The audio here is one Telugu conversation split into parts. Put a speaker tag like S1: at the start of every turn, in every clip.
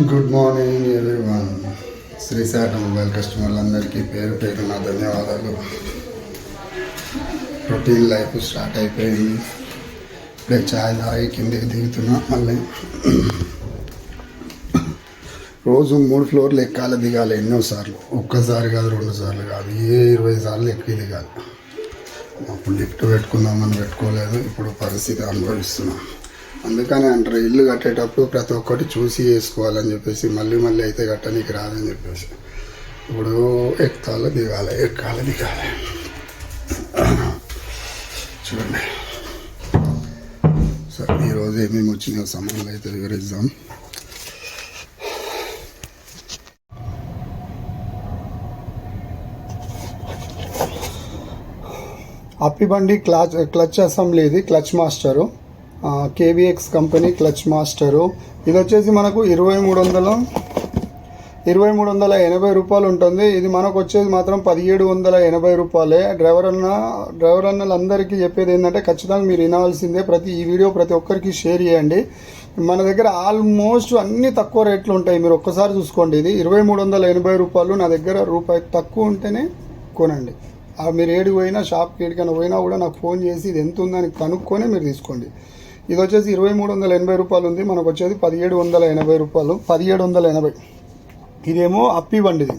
S1: Good morning everyone. Srisakha mobile కస్టమర్లందరికీ పేరు పేరు నా ధన్యవాదాలు. రొటీన్ లైఫ్ స్టార్ట్ అయిపోయింది. ఇప్పుడే ఛాయ్ తాగి కిందికి దిగుతున్నా. మళ్ళీ రోజు 3 ఫ్లోర్లు ఎక్కాలి దిగాలి ఎన్నోసార్లు, ఒక్కసారి కాదు 2 సార్లు కాదు, 20 సార్లు ఎక్కి దిగాలి. అప్పుడు లిఫ్ట్ పెట్టుకుందామని పెట్టుకోలేదు, ఇప్పుడు పరిస్థితి అనుభవిస్తున్నాం. అందుకని అంటారు ఇల్లు కట్టేటప్పుడు ప్రతి ఒక్కటి చూసి వేసుకోవాలని చెప్పేసి, మళ్ళీ మళ్ళీ అయితే కట్టనీకి రాదని చెప్పేసి. ఇప్పుడు ఎక్కాలి దిగాలి చూడండి. సరే ఈరోజు ఏమేమి వచ్చినాయో సామాన్లు అయితే వివరిద్దాం. అప్పిబండి క్లచ్ అసెంబ్లీ, ఇది clutch master, KVX company clutch master. ఇది వచ్చేసి మనకు 2380 రూపాయలు ఉంటుంది. ఇది మనకు వచ్చేది మాత్రం 1780 రూపాయలే. డ్రైవర్ అన్నలందరికీ చెప్పేది ఏంటంటే ఖచ్చితంగా మీరు వినాల్సిందే. ఈ వీడియో ప్రతి ఒక్కరికి షేర్ చేయండి. మన దగ్గర ఆల్మోస్ట్ అన్ని తక్కువ రేట్లు ఉంటాయి, మీరు ఒక్కసారి చూసుకోండి. ఇది 2380 రూపాయలు. నా దగ్గర రూపాయి తక్కువ ఉంటేనే కొనండి. మీరు ఏడికి పోయినా, షాప్కి ఏడికైనా పోయినా కూడా నాకు ఫోన్ చేసి ఇది ఎంత ఉందని కనుక్కొని మీరు తీసుకోండి. ఇది వచ్చేసి 2380 రూపాయలు ఉంది, మనకు వచ్చేది 1780 రూపాయలు, 1780. ఇదేమో అప్పి బండిది,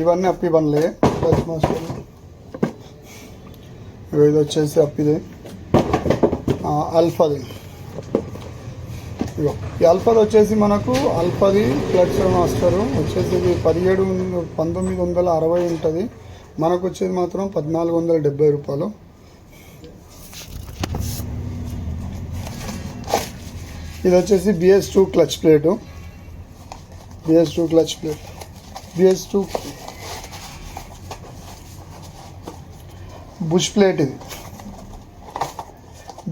S1: ఇవన్నీ అప్పి బండ్లే క్లచ్ మాస్టర్. ఇది వచ్చేసి అప్పిది, అల్ఫాది. ఈ అల్ఫాది వచ్చేసి మనకు అల్ఫాది క్లచ్ మాస్టరు వచ్చేసి 1960 ఉంటుంది, మనకు వచ్చేది మాత్రం 1470 రూపాయలు. ఇది వచ్చేసి BS2 clutch plate, BS2 bush plate. ఇది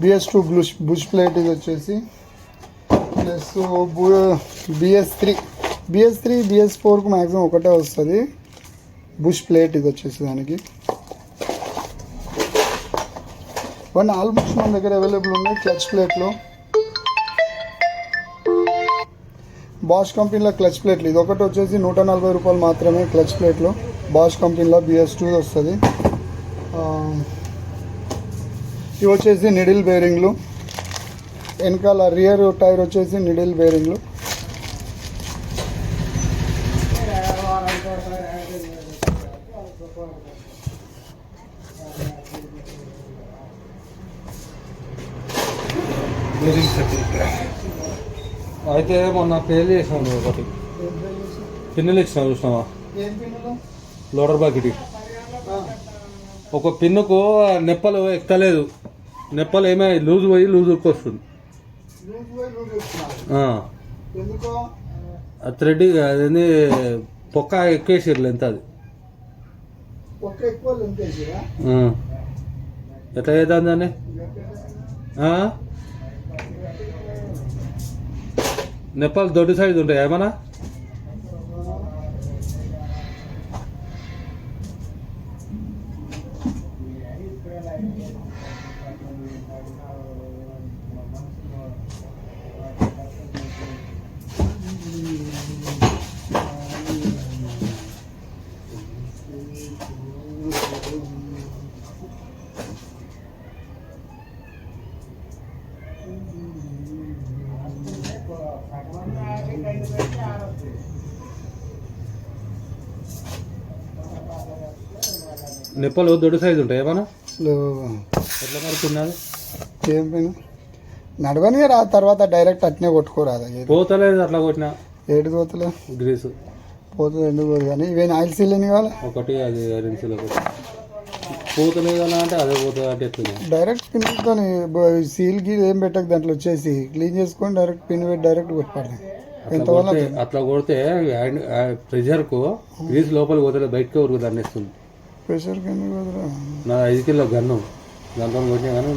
S1: BS2 బుష్ ప్లేట్. ఇది వచ్చేసి ప్లస్ BS3 BS4కు మ్యాక్సిమం ఒకటే వస్తుంది బుష్ ప్లేట్. ఇది వచ్చేసి దానికి ఇవన్నీ ఆల్మోస్ట్ మన దగ్గర అవైలబుల్ ఉన్నాయి క్లచ్ ప్లేట్లు. బాష్ కంపెనీలో క్లచ్ ప్లేట్లు, ఇది ఒకటి వచ్చేసి 140 రూపాయలు మాత్రమే క్లచ్ ప్లేట్లు. బాష్ కంపెనీలో BS2 వస్తుంది. ఇవి వచ్చేసి నిడిల్ బేరింగ్లు, వెనకాల రియర్ టైర్ వచ్చేసి నిడిల్ బేరింగ్లు.
S2: అయితే మొన్న పేరు చేసినాను ఒకటి, పిన్నులు ఇచ్చినా చూసినావా, లోడర్ బకెట్. ఒక పిన్నుకు నెప్పలు ఎక్కలేదు, నెప్పలు ఏమై లూజ్ పోయి లూజుకి వస్తుంది. థ్రెడ్ అదేంది పొక్క ఎక్కేసారు ఎంత అది ఎట్లా అవుతుంది దాన్ని. నెప్పాలు దొడ్డు సైజు ఉంటాయి ఏమన్నా. నెప్పలు దొడ్డు సైజు ఉంటాయి ఏమన్నా. ఎట్లా మరుకున్నది
S1: ఏం పైన నడవని రా, తర్వాత డైరెక్ట్ అట్నే కొట్టుకోరాదు.
S2: పోతలేదు అట్లా కొట్టినా,
S1: ఏడు పోతలే
S2: గ్రీసు
S1: పోతుంది ఎందుకు పోదు. కానీ ఇవేనా ఆయిల్ సీల్ ఎన్ని కావాలి
S2: ఒకటి, అది 2 ఇంచులు ఒకటి పోతలేదు కదా అంటే అదే పోతుంది అంటే ఎట్లా
S1: డైరెక్ట్ పిన్ పెట్టుకొని సీల్ గీ ఏం పెట్టక దాంట్లో వచ్చేసి క్లీన్ చేసుకొని డైరెక్ట్ పిన్ పెట్టి డైరెక్ట్ కొట్టుకోండి. ఎంతవల్ల
S2: అట్లా కొడితే ప్రెషర్కు గ్రీస్ లోపలికి పోతే బయటకే ఉరుకు దండేస్తుంది.
S1: ప్రెషర్
S2: నా 5 కిలో గన్ను దాంతో కొట్టినా కానీ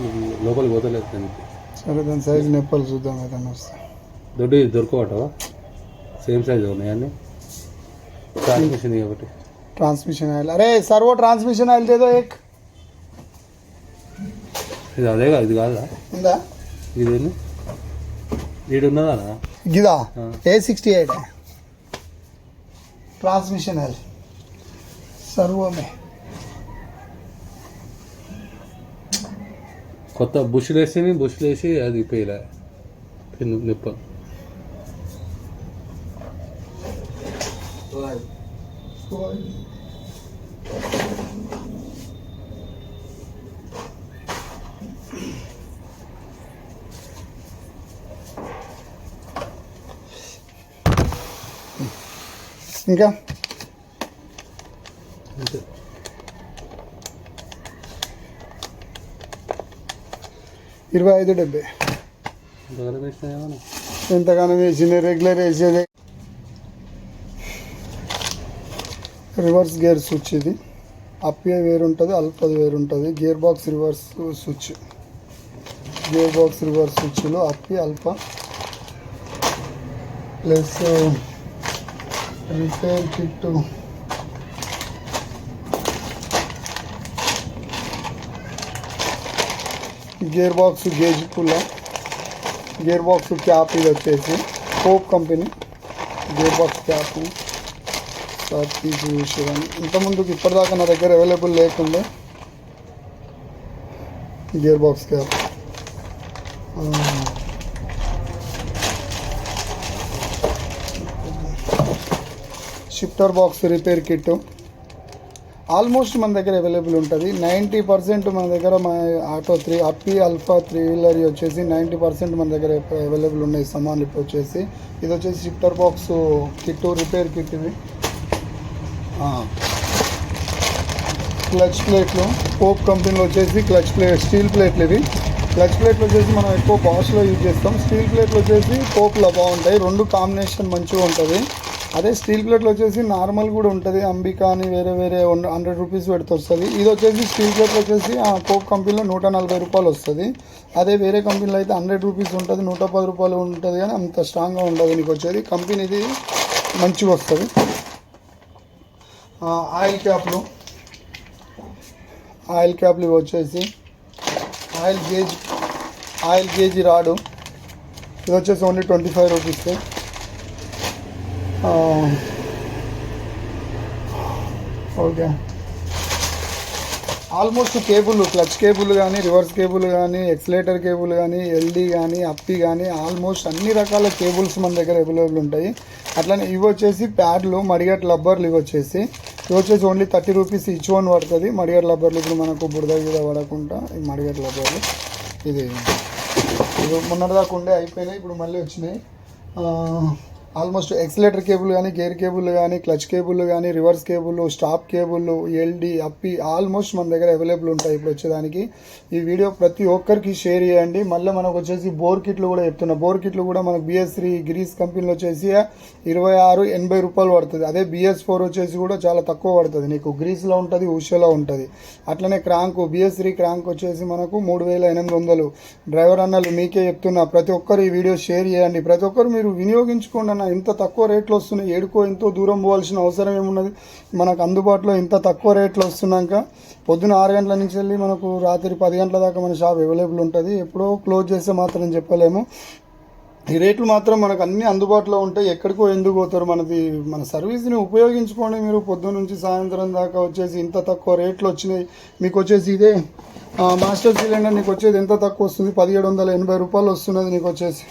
S2: లోపలికి పోతలేదు దానికి.
S1: సరే దాని సైజు నెప్పలు చూద్దాం ఏదన్నా వస్తే.
S2: దొడ్డు దొరకవటవా, సేమ్ సైజు ఉన్నాయన్నీ. ట్రాన్స్మిషన్ కాబట్టి
S1: ट्रांसमिशन ऑयल, अरे सर्वो ट्रांसमिशन ऑयल दे दो एक.
S2: ఇది అదేగా, ఇది కాదా
S1: ఉందా?
S2: ఇదేంటి ఈడున్నదా
S1: గిదా A68 ट्रांसमिशन है सर्वो में
S2: కొత్త బుష్లు వేసి అది పోయిలే పిన్ను నిప్ప
S1: ఇంకా
S2: అంతే
S1: 25-70 ఎంతగానో వేసింది రెగ్యులర్ వేసేది రివర్స్ గేర్ స్విచ్ ఇది అప్పే వేరు ఉంటుంది అల్పది వేరు ఉంటుంది gear box reverse switch gear box reverse switch అప్పి అల్ప plus repair kit gear box gauge పుల్ల గేర్ బాక్స్ క్యాప్ ఇది వచ్చేసి కోప్ కంపెనీ గేర్ బాక్స్ క్యాప్ తీసి చూసేదాన్ని ఇంతకుముందుకు ఇప్పటిదాకా నా దగ్గర అవైలబుల్ లేకుండే gear box cap shifter box repair kit almost మన దగ్గర అవైలబుల్ ఉంటుంది 90% మన దగ్గర మా ఆటో 3 అప్పి అల్ఫా 3 వీలర్ వచ్చేసి 90% మన దగ్గర అవైలబుల్ ఉన్నాయి సామాన్లు ఇప్పుడు వచ్చేసి ఇది వచ్చేసి shifter box kit repair kit ఇవి క్లచ్ ప్లేట్లు పోప్ కంపెనీలో వచ్చేసి క్లచ్ ప్లేట్ స్టీల్ ప్లేట్లు ఇవి క్లచ్ ప్లేట్లు వచ్చేసి మనం ఎక్కువ బాష్లో యూజ్ చేస్తాం స్టీల్ ప్లేట్లు వచ్చేసి పోప్లో బాగుంటాయి రెండు కాంబినేషన్ మంచిగా ఉంటుంది అదే స్టీల్ ప్లేట్లు వచ్చేసి నార్మల్ కూడా ఉంటుంది అంబికా అని వేరే వేరే 100 రూపీస్ పెడితే వస్తుంది ఇది వచ్చేసి స్టీల్ ప్లేట్లు వచ్చేసి ఆ పోప్ కంపెనీలో 140 రూపాయలు వస్తుంది అదే వేరే కంపెనీలో అయితే 100 రూపీస్ ఉంటుంది 110 రూపాయలు ఉంటుంది కానీ అంత స్ట్రాంగ్గా ఉండదు నీకు వచ్చేది కంపెనీది మంచిగా వస్తుంది ఆయిల్ క్యాప్లు ఇవి వచ్చేసి ఆయిల్ గేజ్ రాడు ఇది వచ్చేసి only 25 rupees okay almost cable clutch cable కానీ రివర్స్ కేబుల్ కానీ ఎక్సలేటర్ కేబుల్ కానీ ఎల్డీ కానీ అప్పి కానీ ఆల్మోస్ట్ అన్ని రకాల కేబుల్స్ మన దగ్గర అవైలబుల్ ఉంటాయి అట్లనే ఇవి వచ్చేసి ప్యాడ్లు మడిగట్ లబ్బర్లు ఇవి వచ్చేసి ఓన్లీ 30 రూపీస్ ఈచ్ వన్ పడుతుంది మడిగట్ లబ్బర్లు ఇప్పుడు మనకు బురద గిద పడకుండా ఈ మడిగట్ లబ్బర్లు ఇది మొన్నటిదాకా ఉండే అయిపోయినాయి ఇప్పుడు మళ్ళీ వచ్చినాయి ఆల్మోస్ట్ ఎక్సలేటర్ కేబుల్ కానీ గేర్ కేబుల్ కానీ క్లచ్ కేబుల్ కానీ రివర్స్ కేబుల్ స్టాప్ కేబుల్ ఎల్డి అప్పి ఆల్మోస్ట్ మన దగ్గర అవైలబుల్ ఉంటాయి ఇప్పుడు వచ్చేదానికి ఈ వీడియో ప్రతి ఒక్కరికి షేర్ చేయండి మళ్ళీ మనకు వచ్చేసి బోర్ కిట్లు కూడా చెప్తున్నా బోర్ కిట్లు కూడా మనకు BS3 గ్రీస్ కంపెనీలో వచ్చేసి 2680 రూపాయలు పడుతుంది అదే BS4 వచ్చేసి కూడా చాలా తక్కువ పడుతుంది నీకు గ్రీస్లో ఉంటుంది ఉషలో ఉంటుంది అట్లనే క్రాంక్ BS3 క్రాంక్ వచ్చేసి మనకు 3800 డ్రైవర్ అన్నలు మీకే చెప్తున్నా ప్రతి ఒక్కరు ఈ వీడియో షేర్ చేయండి ప్రతి ఒక్కరు మీరు వినియోగించుకోండి అన్న ఇంత తక్కువ రేట్లో వస్తున్నాయి ఏడుకో ఎంతో దూరం పోవాల్సిన అవసరం ఏమున్నది మనకు అందుబాటులో ఇంత తక్కువ రేట్లో వస్తున్నాక పొద్దున 6 గంటల నుంచి వెళ్ళి మనకు రాత్రి 10 గంటల దాకా మన షాప్ అవైలబుల్ ఉంటుంది ఎప్పుడో క్లోజ్ చేస్తే మాత్రం చెప్పలేము ఈ రేట్లు మాత్రం మనకు అన్ని అందుబాటులో ఉంటాయి ఎక్కడికో ఎందుకు పోతారు మన సర్వీస్ని ఉపయోగించుకోండి మీరు పొద్దున్న నుంచి సాయంత్రం దాకా వచ్చేసి ఇంత తక్కువ రేట్లు వచ్చినాయి మీకు వచ్చేసి ఇదే మాస్టర్ సిలిండర్ నీకు వచ్చేది ఎంత తక్కువ వస్తుంది 1780 రూపాయలు వస్తున్నది నీకు వచ్చేసి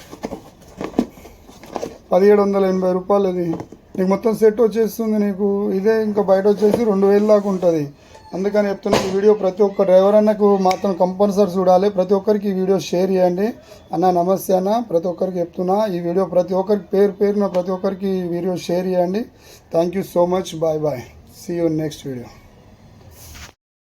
S1: 1780 రూపాయలు అది నీకు మొత్తం సెట్ వచ్చేస్తుంది నీకు ఇదే ఇంకా బయట వచ్చేసి 2000 దాకా ఉంటుంది అందుకని చెప్తున్నా ఈ వీడియో ప్రతి ఒక్క డ్రైవర్ అన్నకు మాత్రం కంపల్సరీ చూడాలి ప్రతి ఒక్కరికి ఈ వీడియో షేర్ చేయండి అన్న నమస్తే అన్న ప్రతి ఒక్కరికి చెప్తున్నా ఈ వీడియో ప్రతి ఒక్కరికి పేరున ప్రతి ఒక్కరికి ఈ వీడియో షేర్ చేయండి thank you so much bye see you next video